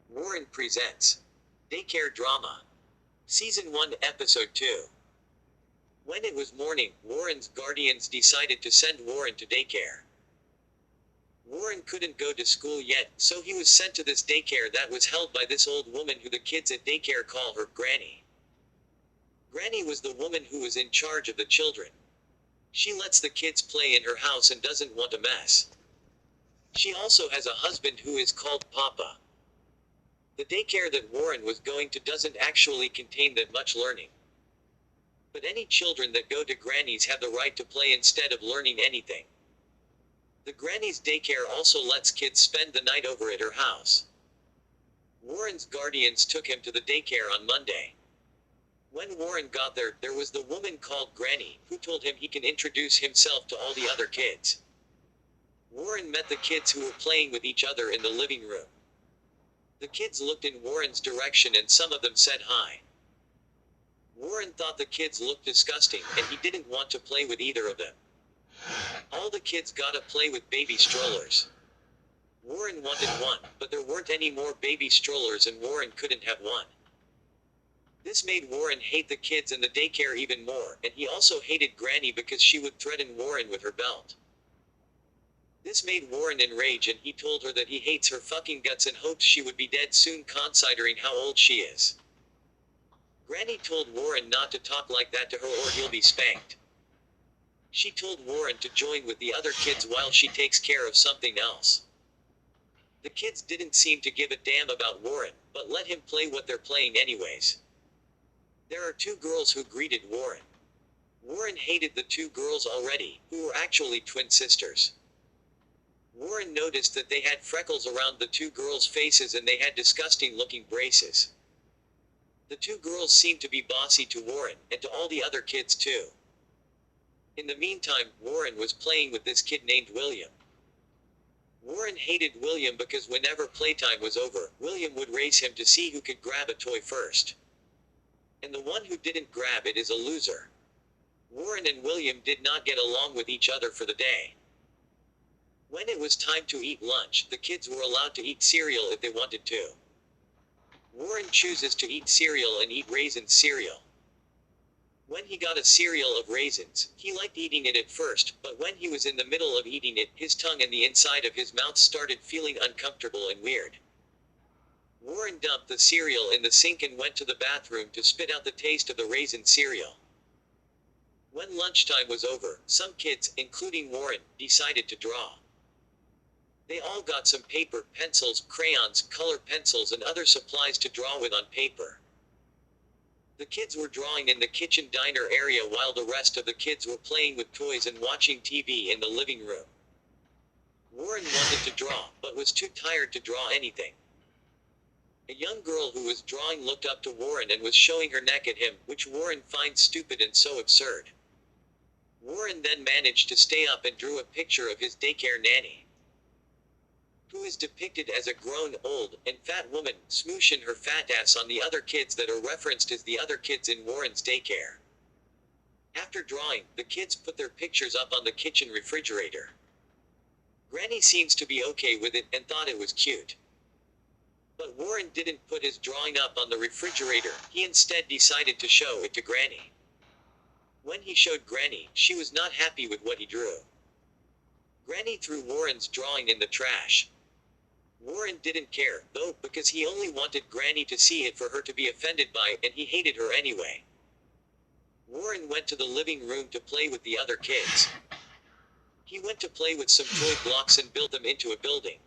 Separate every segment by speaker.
Speaker 1: Warren presents Daycare Drama, Season 1, Episode 2. When it was morning, Warren's guardians decided to send Warren to daycare. Warren couldn't go to school yet, so he was sent to this daycare that was held by this old woman who the kids at daycare call her Granny. Granny was the woman who was in charge of the children. She lets the kids play in her house and doesn't want a mess. She also has a husband who is called Papa. The daycare that Warren was going to doesn't actually contain that much learning. But any children that go to Granny's have the right to play instead of learning anything. The Granny's daycare also lets kids spend the night over at her house. Warren's guardians took him to the daycare on Monday. When Warren got there, there was the woman called Granny, who told him he can introduce himself to all the other kids. Warren met the kids who were playing with each other in the living room. The kids looked in Warren's direction and some of them said hi. Warren thought the kids looked disgusting and he didn't want to play with either of them. All the kids got to play with baby strollers. Warren wanted one, but there weren't any more baby strollers and Warren couldn't have one. This made Warren hate the kids and the daycare even more, and he also hated Granny because she would threaten Warren with her belt. This made Warren enrage and he told her that he hates her fucking guts and hopes she would be dead soon, considering how old she is. Granny told Warren not to talk like that to her or he'll be spanked. She told Warren to join with the other kids while she takes care of something else. The kids didn't seem to give a damn about Warren, but let him play what they're playing anyways. There are two girls who greeted Warren. Warren hated the two girls already, who were actually twin sisters. Warren noticed that they had freckles around the two girls' faces and they had disgusting-looking braces. The two girls seemed to be bossy to Warren, and to all the other kids too. In the meantime, Warren was playing with this kid named William. Warren hated William because whenever playtime was over, William would race him to see who could grab a toy first. And the one who didn't grab it is a loser. Warren and William did not get along with each other for the day. When it was time to eat lunch, the kids were allowed to eat cereal if they wanted to. Warren chooses to eat cereal and eat raisin cereal. When he got a cereal of raisins, he liked eating it at first, but when he was in the middle of eating it, his tongue and the inside of his mouth started feeling uncomfortable and weird. Warren dumped the cereal in the sink and went to the bathroom to spit out the taste of the raisin cereal. When lunchtime was over, some kids, including Warren, decided to draw. They all got some paper, pencils, crayons, color pencils and other supplies to draw with on paper. The kids were drawing in the kitchen diner area while the rest of the kids were playing with toys and watching TV in the living room. Warren wanted to draw, but was too tired to draw anything. A young girl who was drawing looked up to Warren and was showing her neck at him, which Warren finds stupid and so absurd. Warren then managed to stay up and drew a picture of his daycare nanny, who is depicted as a grown, old, and fat woman, smooshing her fat ass on the other kids that are referenced as the other kids in Warren's daycare. After drawing, the kids put their pictures up on the kitchen refrigerator. Granny seems to be okay with it and thought it was cute. But Warren didn't put his drawing up on the refrigerator, he instead decided to show it to Granny. When he showed Granny, she was not happy with what he drew. Granny threw Warren's drawing in the trash. Warren didn't care, though, because he only wanted Granny to see it for her to be offended by, and he hated her anyway. Warren went to the living room to play with the other kids. He went to play with some toy blocks and build them into a building.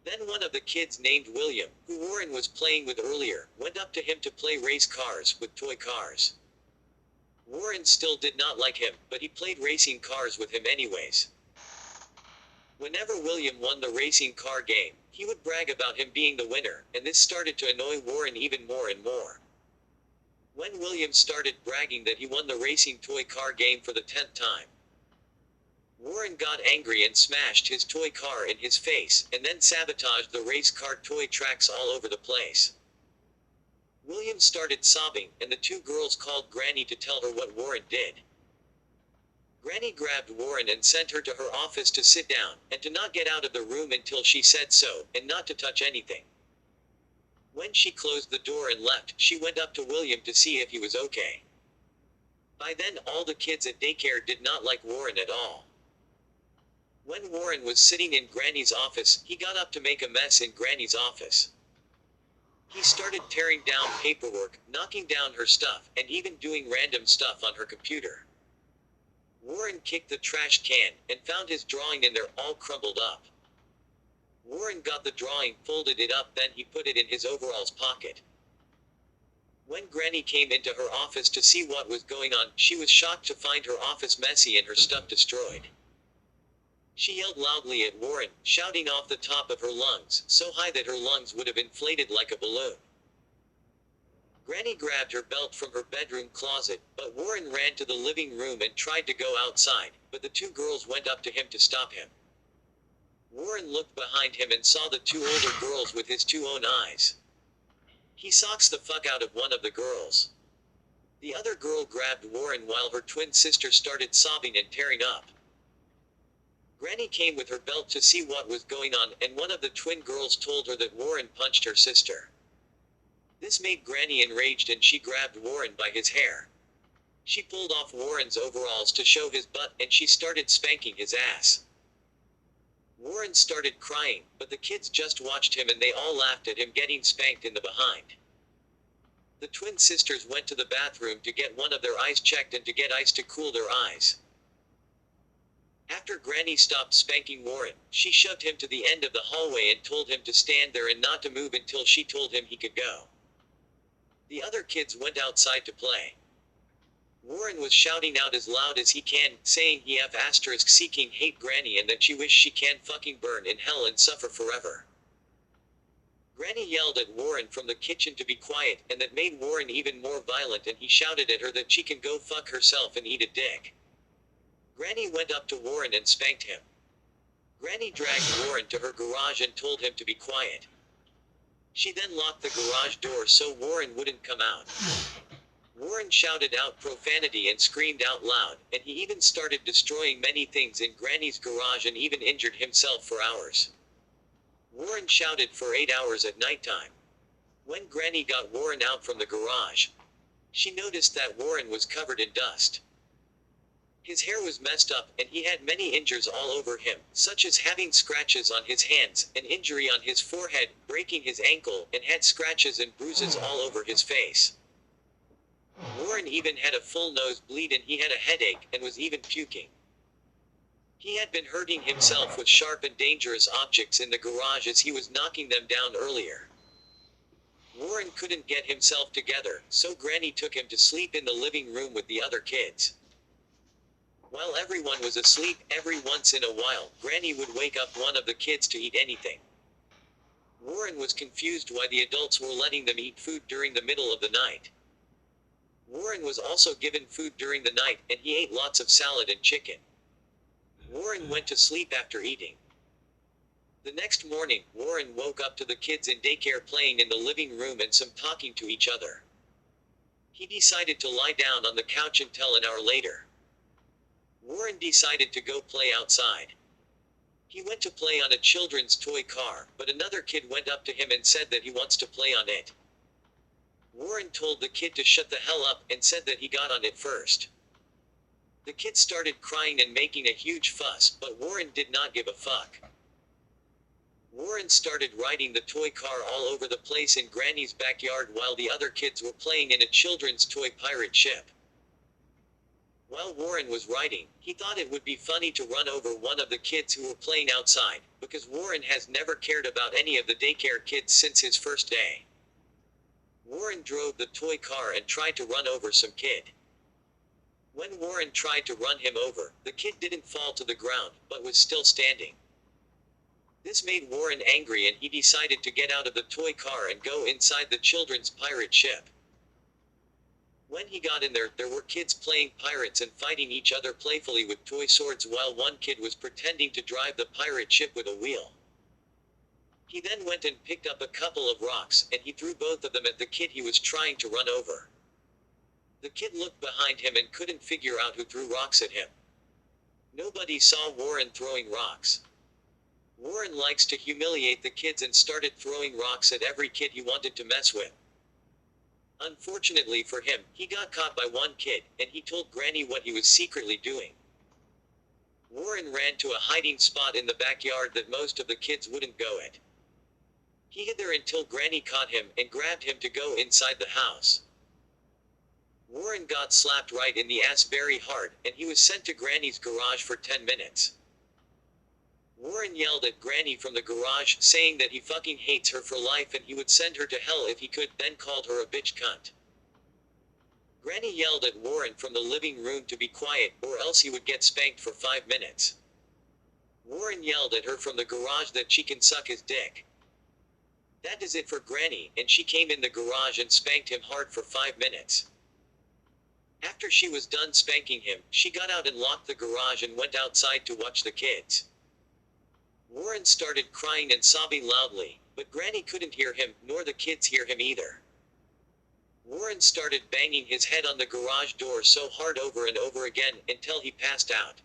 Speaker 1: Then one of the kids named William, who Warren was playing with earlier, went up to him to play race cars with toy cars. Warren still did not like him, but he played racing cars with him anyways. Whenever William won the racing car game, he would brag about him being the winner, and this started to annoy Warren even more and more. When William started bragging that he won the racing toy car game for the 10th time, Warren got angry and smashed his toy car in his face, and then sabotaged the race car toy tracks all over the place. William started sobbing, and the two girls called Granny to tell her what Warren did. Granny grabbed Warren and sent her to her office to sit down, and to not get out of the room until she said so, and not to touch anything. When she closed the door and left, she went up to William to see if he was okay. By then, all the kids at daycare did not like Warren at all. When Warren was sitting in Granny's office, he got up to make a mess in Granny's office. He started tearing down paperwork, knocking down her stuff, and even doing random stuff on her computer. Warren kicked the trash can, and found his drawing in there all crumpled up. Warren got the drawing, folded it up, then he put it in his overalls pocket. When Granny came into her office to see what was going on, she was shocked to find her office messy and her stuff destroyed. She yelled loudly at Warren, shouting off the top of her lungs, so high that her lungs would have inflated like a balloon. Granny grabbed her belt from her bedroom closet, but Warren ran to the living room and tried to go outside, but the two girls went up to him to stop him. Warren looked behind him and saw the two older girls with his two own eyes. He socks the fuck out of one of the girls. The other girl grabbed Warren while her twin sister started sobbing and tearing up. Granny came with her belt to see what was going on, and one of the twin girls told her that Warren punched her sister. This made Granny enraged and she grabbed Warren by his hair. She pulled off Warren's overalls to show his butt and she started spanking his ass. Warren started crying, but the kids just watched him and they all laughed at him getting spanked in the behind. The twin sisters went to the bathroom to get one of their eyes checked and to get ice to cool their eyes. After Granny stopped spanking Warren, she shoved him to the end of the hallway and told him to stand there and not to move until she told him he could go. The other kids went outside to play. Warren was shouting out as loud as he can, saying he seeking hate Granny and that she wish she can fucking burn in hell and suffer forever. Granny yelled at Warren from the kitchen to be quiet, and that made Warren even more violent, and he shouted at her that she can go fuck herself and eat a dick. Granny went up to Warren and spanked him. Granny dragged Warren to her garage and told him to be quiet. She then locked the garage door so Warren wouldn't come out. Warren shouted out profanity and screamed out loud, and he even started destroying many things in Granny's garage and even injured himself for hours. Warren shouted for 8 hours at nighttime. When Granny got Warren out from the garage, she noticed that Warren was covered in dust. His hair was messed up, and he had many injuries all over him, such as having scratches on his hands, an injury on his forehead, breaking his ankle, and had scratches and bruises all over his face. Warren even had a full nosebleed and he had a headache, and was even puking. He had been hurting himself with sharp and dangerous objects in the garage as he was knocking them down earlier. Warren couldn't get himself together, so Granny took him to sleep in the living room with the other kids. While everyone was asleep, every once in a while, Granny would wake up one of the kids to eat anything. Warren was confused why the adults were letting them eat food during the middle of the night. Warren was also given food during the night, and he ate lots of salad and chicken. Warren went to sleep after eating. The next morning, Warren woke up to the kids in daycare playing in the living room and some talking to each other. He decided to lie down on the couch until an hour later. Warren decided to go play outside. He went to play on a children's toy car, but another kid went up to him and said that he wants to play on it. Warren told the kid to shut the hell up and said that he got on it first. The kid started crying and making a huge fuss, but Warren did not give a fuck. Warren started riding the toy car all over the place in Granny's backyard while the other kids were playing in a children's toy pirate ship. While Warren was riding, he thought it would be funny to run over one of the kids who were playing outside, because Warren has never cared about any of the daycare kids since his first day. Warren drove the toy car and tried to run over some kid. When Warren tried to run him over, the kid didn't fall to the ground, but was still standing. This made Warren angry and he decided to get out of the toy car and go inside the children's pirate ship. When he got in there, there were kids playing pirates and fighting each other playfully with toy swords while one kid was pretending to drive the pirate ship with a wheel. He then went and picked up a couple of rocks, and he threw both of them at the kid he was trying to run over. The kid looked behind him and couldn't figure out who threw rocks at him. Nobody saw Warren throwing rocks. Warren likes to humiliate the kids and started throwing rocks at every kid he wanted to mess with. Unfortunately for him, he got caught by one kid, and he told Granny what he was secretly doing. Warren ran to a hiding spot in the backyard that most of the kids wouldn't go at. He hid there until Granny caught him and grabbed him to go inside the house. Warren got slapped right in the ass very hard, and he was sent to Granny's garage for 10 minutes. Warren yelled at Granny from the garage, saying that he fucking hates her for life and he would send her to hell if he could, then called her a bitch cunt. Granny yelled at Warren from the living room to be quiet, or else he would get spanked for 5 minutes. Warren yelled at her from the garage that she can suck his dick. That is it for Granny, and she came in the garage and spanked him hard for 5 minutes. After she was done spanking him, she got out and locked the garage and went outside to watch the kids. Warren started crying and sobbing loudly, but Granny couldn't hear him, nor the kids hear him either. Warren started banging his head on the garage door so hard over and over again, until he passed out.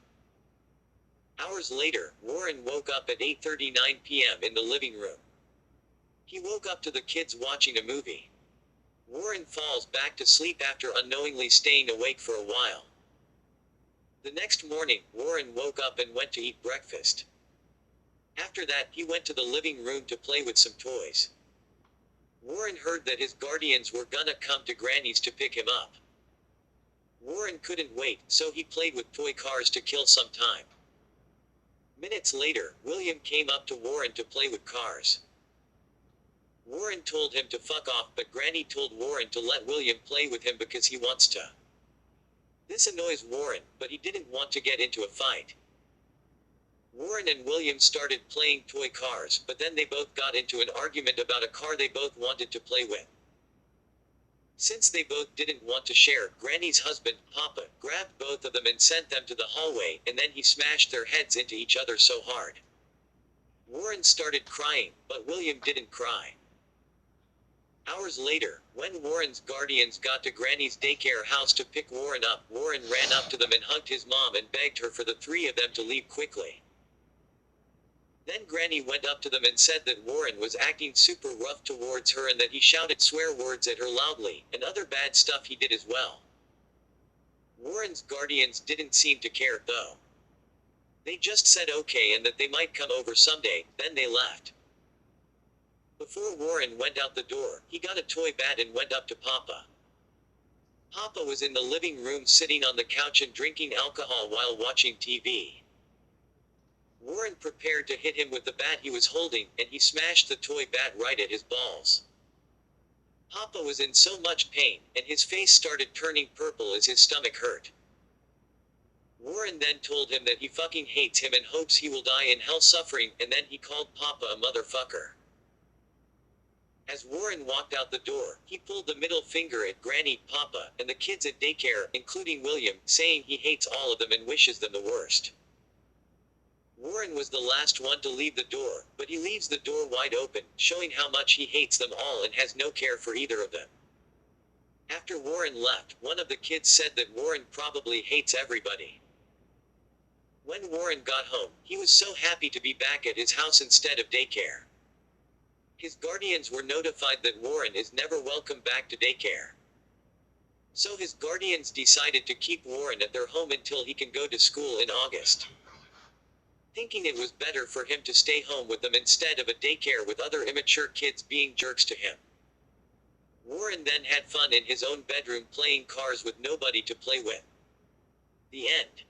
Speaker 1: Hours later, Warren woke up at 8:39 p.m. in the living room. He woke up to the kids watching a movie. Warren falls back to sleep after unknowingly staying awake for a while. The next morning, Warren woke up and went to eat breakfast. After that, he went to the living room to play with some toys. Warren heard that his guardians were gonna come to Granny's to pick him up. Warren couldn't wait, so he played with toy cars to kill some time. Minutes later, William came up to Warren to play with cars. Warren told him to fuck off, but Granny told Warren to let William play with him because he wants to. This annoys Warren, but he didn't want to get into a fight. Warren and William started playing toy cars, but then they both got into an argument about a car they both wanted to play with. Since they both didn't want to share, Granny's husband, Papa, grabbed both of them and sent them to the hallway, and then he smashed their heads into each other so hard. Warren started crying, but William didn't cry. Hours later, when Warren's guardians got to Granny's daycare house to pick Warren up, Warren ran up to them and hugged his mom and begged her for the three of them to leave quickly. Then Granny went up to them and said that Warren was acting super rough towards her and that he shouted swear words at her loudly, and other bad stuff he did as well. Warren's guardians didn't seem to care, though. They just said okay and that they might come over someday, then they left. Before Warren went out the door, he got a toy bat and went up to Papa. Papa was in the living room sitting on the couch and drinking alcohol while watching TV. Warren prepared to hit him with the bat he was holding, and he smashed the toy bat right at his balls. Papa was in so much pain, and his face started turning purple as his stomach hurt. Warren then told him that he fucking hates him and hopes he will die in hell suffering, and then he called Papa a motherfucker. As Warren walked out the door, he pulled the middle finger at Granny, Papa, and the kids at daycare, including William, saying he hates all of them and wishes them the worst. Warren was the last one to leave the door, but he leaves the door wide open, showing how much he hates them all and has no care for either of them. After Warren left, one of the kids said that Warren probably hates everybody. When Warren got home, he was so happy to be back at his house instead of daycare. His guardians were notified that Warren is never welcome back to daycare. So his guardians decided to keep Warren at their home until he can go to school in August. Thinking it was better for him to stay home with them instead of a daycare with other immature kids being jerks to him. Warren then had fun in his own bedroom playing cars with nobody to play with. The end.